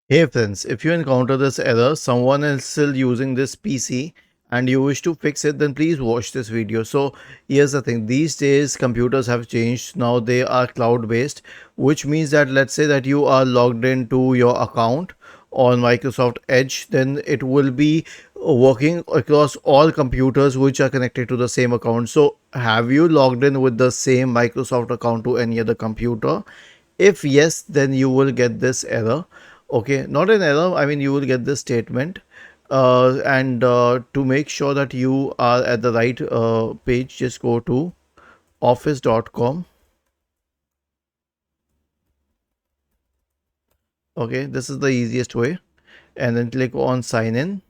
Hey friends, if you encounter this error, someone is still using this PC and you wish to fix it, then please watch this video. So here's the thing, these days computers have changed. Now they are cloud based, which means that let's say that you are logged into your account on Microsoft Edge, then it will be working across all computers which are connected to the same account. So have you logged in with the same Microsoft account to any other computer? If yes, then you will get this error. Okay, not an error, I mean you will get this statement. And to make sure that you are at the right page, just go to office.com. Okay, this is the easiest way, and then click on sign in,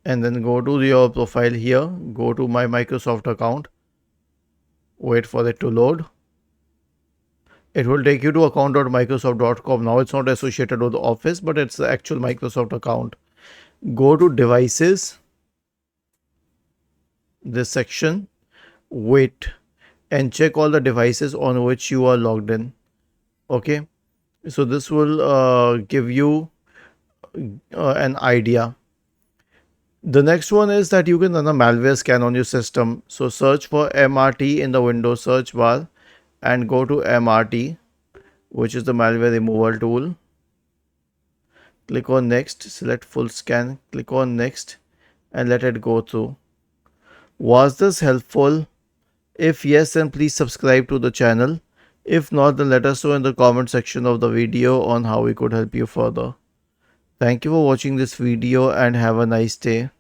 and then go to your profile here, go to my Microsoft account, wait for it to load. It will take you to account.microsoft.com. Now it's not associated with Office, but it's the actual Microsoft account. Go to devices, this section, wait, and check all the devices on which you are logged in. Okay, so this will give you an idea. The next one is that you can run a malware scan on your system. So search for MRT in the Windows search bar and go to MRT, which is the malware removal tool. Click on next, select full scan, click on next, and let it go through. Was this helpful? If yes, then please subscribe to the channel. If not, then let us know in the comment section of the video on how we could help you further. Thank you for watching this video and have a nice day.